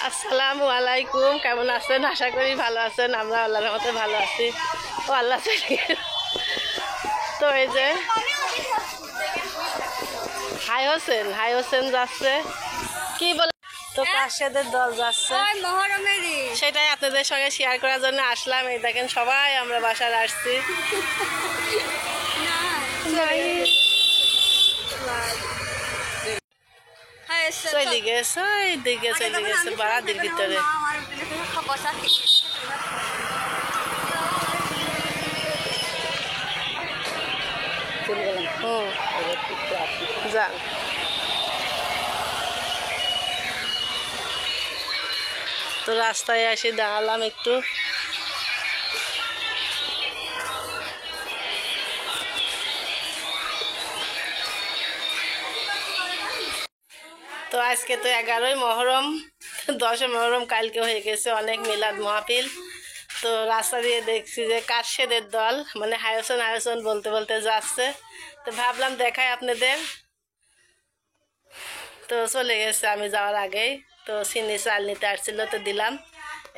আসসালামু আলাইকুম, কেমন আছেন? আশা করি ভালো আছেন। আমরা আল্লাহর রহমতে ভালো আছি। ও আল্লাহ তো এই যে হাই হোসেন যাচ্ছে, কি বলে তো কাশেদের দল যাচ্ছে, সেটাই আপনাদের সঙ্গে শেয়ার করার জন্য আসলাম। এই দেখেন সবাই আমরা বাসায় আসছি। চলে গেছে দিকে, চলে গেছে বাড়াদির ভিতরে। যান তো রাস্তায় এসে দাঁড়ালাম একটু। তো আজকে তো 11ই মহরম, 10 মহরম কালকে হয়ে গেছে, অনেক মিলাদ মাহফিল। তো রাস্তা দিয়ে দেখছি যে কাশেদের দল মানে হায়সন বলতে বলতে যাচ্ছে। তো ভাবলাম দেখাই আপনাদের। তো চলে গেছে আমি যাওয়ার আগেই। তো চিনি চাল নিতে আসছিল, তো দিলাম।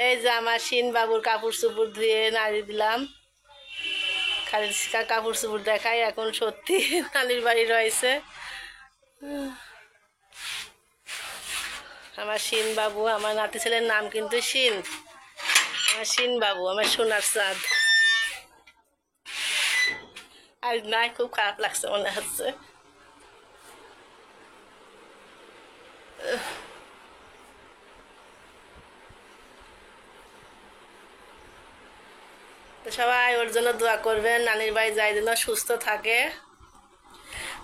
এই যে আমার শিন বাবুর কাপড় চুপুর ধুয়ে নাড়ি দিলাম। খালি কাপড় চুপুর দেখাই, এখন সত্যি নানির বাড়ি রয়েছে। আমার শিন বাবু, আমার নাতি ছেলের নাম কিন্তু শিন। আমার শিন বাবু, আমার সোনার চাঁদ। আর নাই, খুব খারাপ লাগছে মনে হচ্ছে। তো সবাই ওর জন্য দোয়া করবেন, নানির বাড়ি যাই যেন সুস্থ থাকে।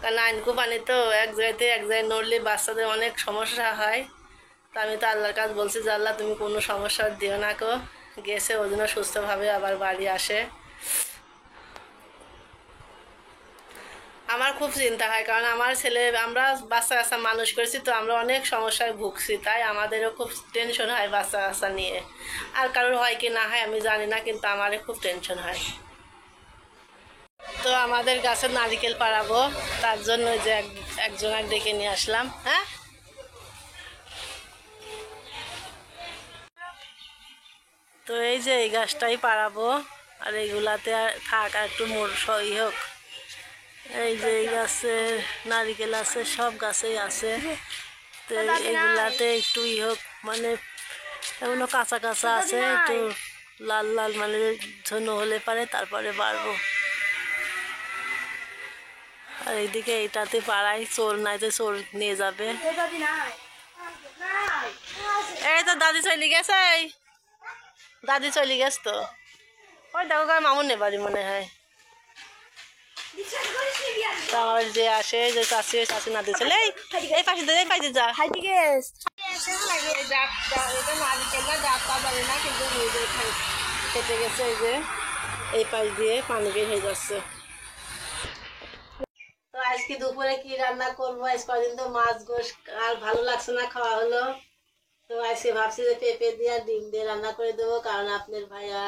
কারণ আইনকু পানি তো এক জায়গায় নড়লে বাচ্চাদের অনেক সমস্যা হয়। তো আমি তো আল্লাহর কাছে বলছি যে আল্লাহ তুমি কোনো সমস্যা দিও না কো। গেছে ওর জন্য সুস্থভাবে আবার বাড়ি আসে। আমার খুব চিন্তা হয়, কারণ আমার ছেলে, আমরা বাচ্চা কাচ্চা মানুষ করেছি, তো আমরা অনেক সমস্যায় ভুগছি, তাই আমাদেরও খুব টেনশন হয় বাচ্চা কাচ্চা নিয়ে। আর কারোর হয় কি না হয় আমি জানি না, কিন্তু আমারও খুব টেনশন হয়। তো আমাদের গাছের নারিকেল পাড়াবো, তার জন্য যে একজনের ডেকে নিয়ে আসলাম। হ্যাঁ, তো এই যে এই গাছটাই পাড়াবো, আর এইগুলাতে থাক আর একটু মোর ই হোক। এই যে এই গাছে নারিকেল আছে, সব গাছেই আছে। তো এইগুলাতে একটু ই হোক, মানে এগুলো কাঁচা কাঁচা আছে, একটু লাল লাল মানে ঝোনো হলে পারে তারপরে বাড়বো। আর এইদিকে এইটাতে পাড়াই, চোর নাই যে চোর নিয়ে যাবে। এই তো দাদি চলে গেছে, দাদি চলে গেছে। তো ওই দেখো মামুন নে বাড়ি মনে হয়। আমার যে আসে যে চাষি চাষি না দিয়েছিল, এই পাশে এই পাশে যা কেটে গেছে। এই যে এই পাশ দিয়ে পানি বের হয়ে যাচ্ছে। তো আজকে দুপুরে কি রান্না করবো? আজ কদিন তো মাছ গোশ আর ভালো লাগছে না খাওয়া হলো। তো আজকে ভাবছি যে পেঁপে দিয়ে আর ডিম দিয়ে রান্না করে দেবো, কারণ আপনার ভাইয়া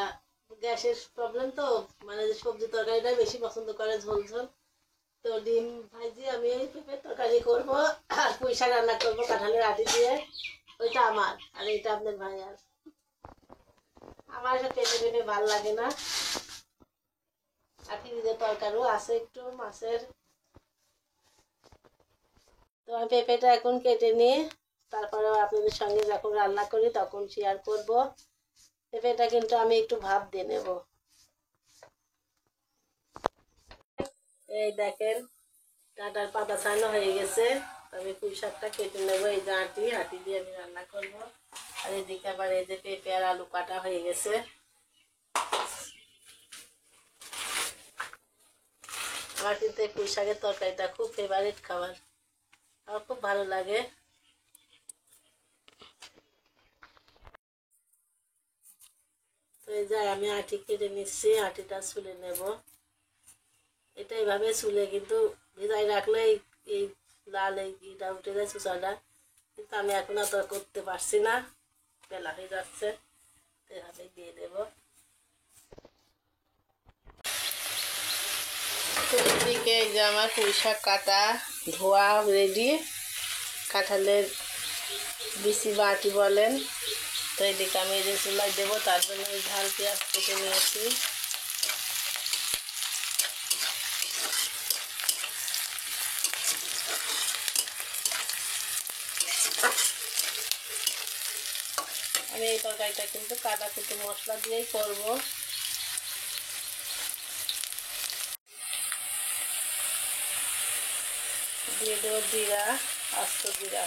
গ্যাসের প্রবলেম, তো মানে সবজি তরকারিটাই বেশি পছন্দ করে, ঝোল ঝোল। তো ডিম ভাজি আমি এই পেঁপের তরকারি করবো, আর পুঁই শাক রান্না করবো কাঁঠালের আটি দিয়ে। ওইটা আমার, আর এইটা আপনার ভাইয়ার। আমার এসব পেঁপে ভাল লাগে না। আর ফ্রিজের তরকারিও আছে একটু মাছের। তো আমি পেঁপেটা এখন কেটে নিয়ে তারপরে আপনাদের সঙ্গে যখন রান্না করি তখন শেয়ার করব। পেঁপেটা কিন্তু আমি একটু ভাপ দিয়ে নেব। এই দেখেন ডাঁটার পাতা ছাড়ানো হয়ে গেছে। আমি পুঁই শাকটা কেটে নেবো, এই যে আটি দিয়ে আমি রান্না করব। আর এদিকে আবার এই যে পেঁপে আর আলু কাটা হয়ে গেছে। আমার কিন্তু এই পুঁই শাকের তরকারিটা খুব ফেভারিট খাবার, আমার খুব ভালো লাগে। তো এই যে আমি আটি কেটে নিচ্ছি, আটিটা ছুলে নেব। এটা এইভাবে ছুলে কিন্তু ভিজাই রাখলে এই লাল এইটা উঠে যায় চুষাটা, কিন্তু আমি এখন আর তো করতে পারছি না, বেলা হয়ে যাচ্ছে। এভাবে দিয়ে দেব। এদিকে এই যে আমার পুঁই শাক কাটা ধোয়া রেডি, কাঁঠালের বিসি বাটি বলেন। তো এদিকে আমি এই যে চুলায় দেবো, তার জন্য এই ঝাল পেঁয়াজ কেটে নিয়েছি। আমি এই তরকারিটা কিন্তু কাটা কুটি মশলা দিয়েই করব। দিয়ে দেবো জিরা, আস্ত জিরা।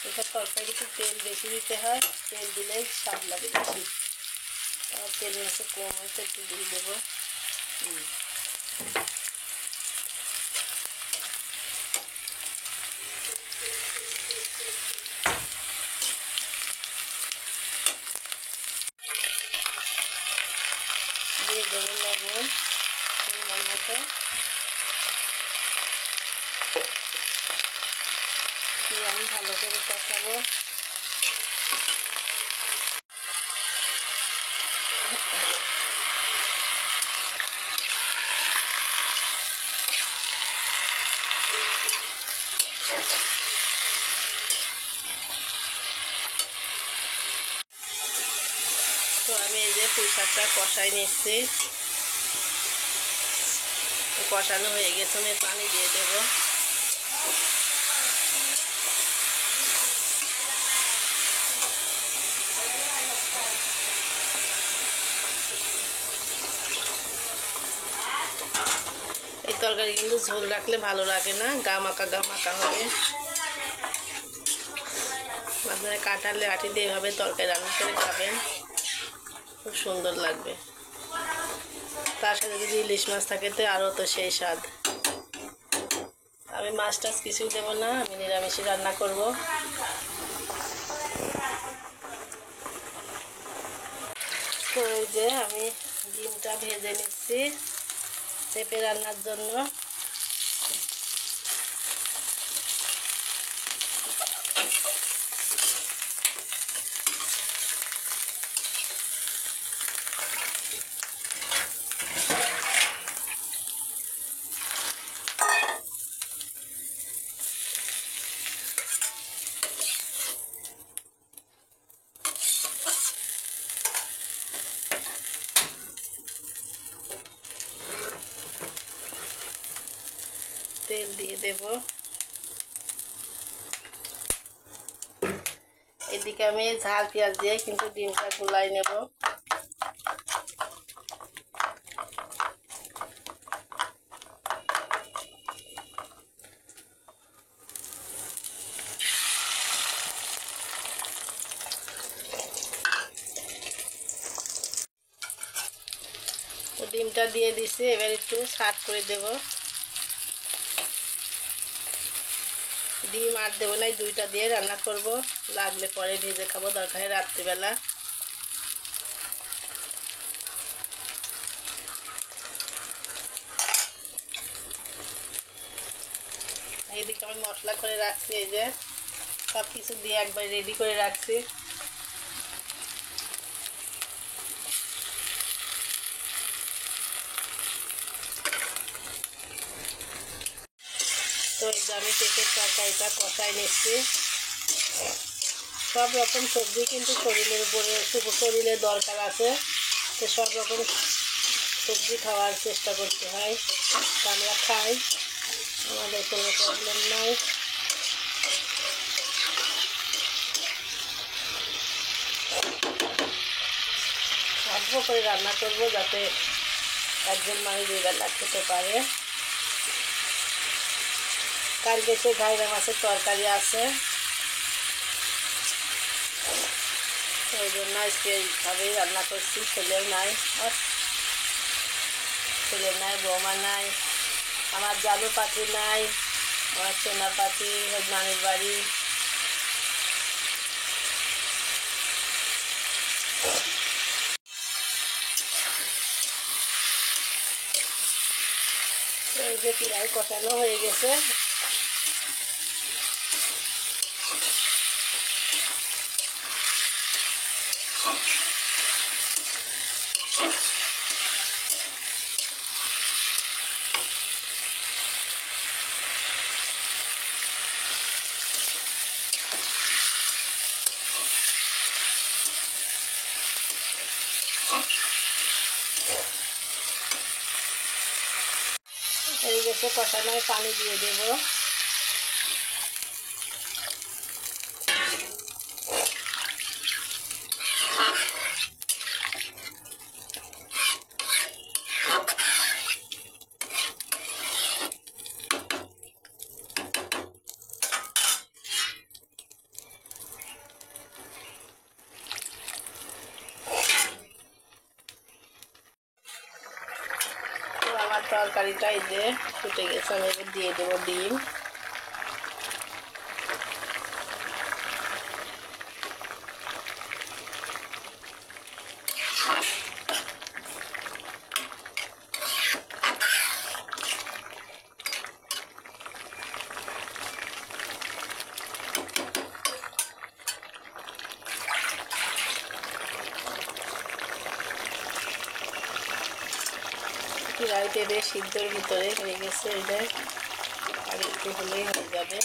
এসব তরকারিতে তেল বেশি দিতে হয়, তেল দিলেই স্বাদ লাগে বেশি। আমার তেল মাছে কম হয়েছে, একটু দিয়ে দেবো। দিয়ে দেবো লবণ পরিমাণ মতো। দিয়ে আমি ভালো করে কষাবো। তো আমি এই যে পুঁই শাকটা কষাই নিচ্ছি। কষানো হয়ে গেছে, আমি পানি দিয়ে দেবো। এই তরকারি কিন্তু ঝোল রাখলে ভালো লাগে না, গা মাখা হবে। আপনারা কাঁঠালে আটি দিয়ে এভাবে তরকারি রান্না করে খাবেন, খুব সুন্দর লাগবে। তার সাথে যদি ইলিশ মাছ থাকে তো আরও তো সেই স্বাদ। আমি মাছ টাছ কিছুই দেবো না, আমি নিরামিষই রান্না করব। তো এই যে আমি ডিমটা ভেজে নিচ্ছি পেঁপে রান্নার জন্য। তেল দিয়ে দেব। এদিকে আমি ঝাল পেঁয়াজ দিয়ে কিন্তু ডিমটা গুলাই নেব। তো ডিমটা দিয়ে দিছি, এবার একটু সাট করে দেব। ডিম আর দেবো না, দুইটা দিয়ে রান্না করব, লাগলে পরে ভেজে খাবো দরকার রাত্রিবেলা। এইদিকে আমি মশলা করে রাখছি, এই যে সব কিছু দিয়ে একবার রেডি করে রাখছি। তো এই যে আমি পেঁপের তরকারিটা কষাই নিচ্ছি। সব রকম সবজি কিন্তু শরীরের উপরে শরীরের দরকার আছে, তো সব রকম সবজি খাওয়ার চেষ্টা করতে হয়। আমরা খাই, আমাদের কোনো প্রবলেম নাই। অল্প করে রান্না করব যাতে একজন মানুষ দুই বেলা খেতে পারে। কালকে সে ঘাইরা মাছের তরকারি আছে, ওই জন্য আজকে এইভাবেই রান্না করছি। ছেলেও নাই, ছেলে নাই, বৌমা নাই, আমার জালু পাখি নাই, আমার সোনা পাখি নানির বাড়ি। এই যে প্রায় কষানো হয়ে গেছে। এই গেছে কষানোয় পানি দিয়ে দেব। আমার তরকারিটা এই যে ফুটে গেছে, আমি এবার দিয়ে দেবো ডিম। রাইতে বেশ সিদ্ধর ভিতরে হয়ে গেছে, এটা আর একটু হলেই হয়ে যাবে।